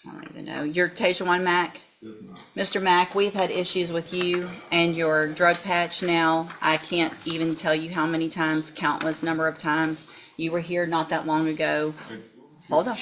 I don't even know. You're Tajuan Mack? Yes, ma'am. Mr. Mack, we've had issues with you and your drug patch now. I can't even tell you how many times, countless number of times. You were here not that long ago. Hold on.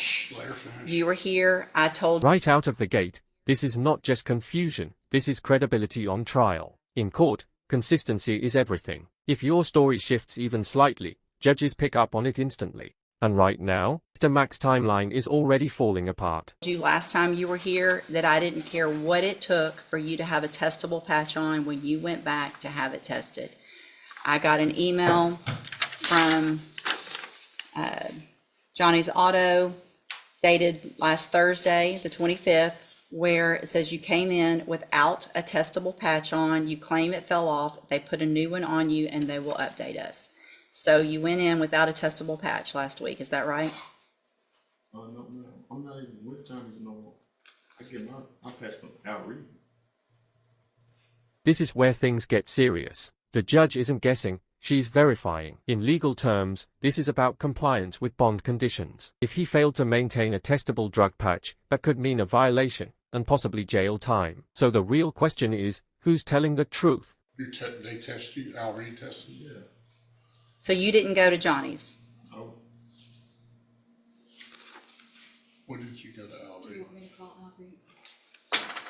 You were here. I told. Right out of the gate, this is not just confusion, this is credibility on trial. In court, consistency is everything. If your story shifts even slightly, judges pick up on it instantly. And right now, Mr. Mack's timeline is already falling apart. You last time you were here that I didn't care what it took for you to have a testable patch on when you went back to have it tested. I got an email from Johnny's Auto dated last Thursday, the 25th, where it says you came in without a testable patch on, you claim it fell off, they put a new one on you and they will update us. So you went in without a testable patch last week, is that right? No, ma'am. I'm not even with Johnny's no more. I get my patch from Outreach. This is where things get serious. The judge isn't guessing, she's verifying. In legal terms, this is about compliance with bond conditions. If he failed to maintain a testable drug patch, that could mean a violation, and possibly jail time. So the real question is, who's telling the truth? They test you, Outreach tested you? Yeah. So you didn't go to Johnny's? Oh, When did you go to Outreach?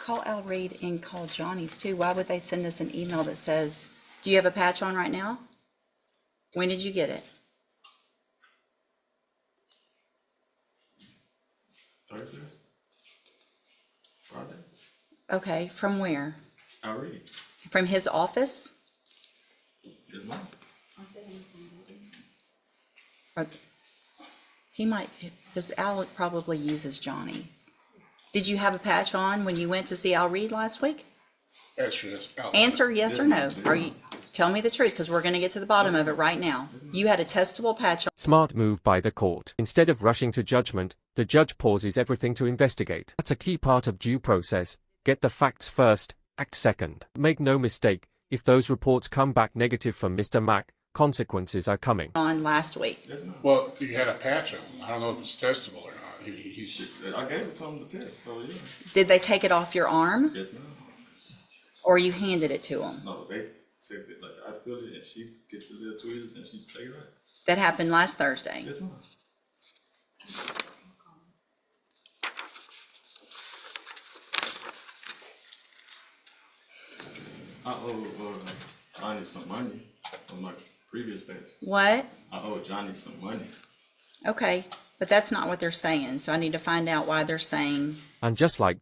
Call Al Reed and call Johnny's too. Why would they send us an email that says, do you have a patch on right now? When did you get it? Thursday? Friday? Okay, from where? Outreach. From his office? Yes, ma'am. Or he might, because Al probably uses Johnny's. Did you have a patch on when you went to see Al Reed last week? That's yes. Answer yes or no. Are you, tell me the truth, because we're going to get to the bottom of it right now. You had a testable patch on. Smart move by the court. Instead of rushing to judgment, the judge pauses everything to investigate. That's a key part of due process. Get the facts first, act second. Make no mistake, if those reports come back negative from Mr. Mack, consequences are coming. On last week. Yes, ma'am. Well, you had a patch on. I don't know if it's testable or not. He's I gave it to him to test, so yeah. Did they take it off your arm Yes, ma'am. or you handed it to them? No, they checked it. Like, I feel it, and she gets the little tweezers, and she take it right. That happened last Thursday. Yes, ma'am. I owe Johnny some money from my previous batch. What? I owe Johnny some money. Okay, but that's not what they're saying. So I need to find out why they're saying. And just like that,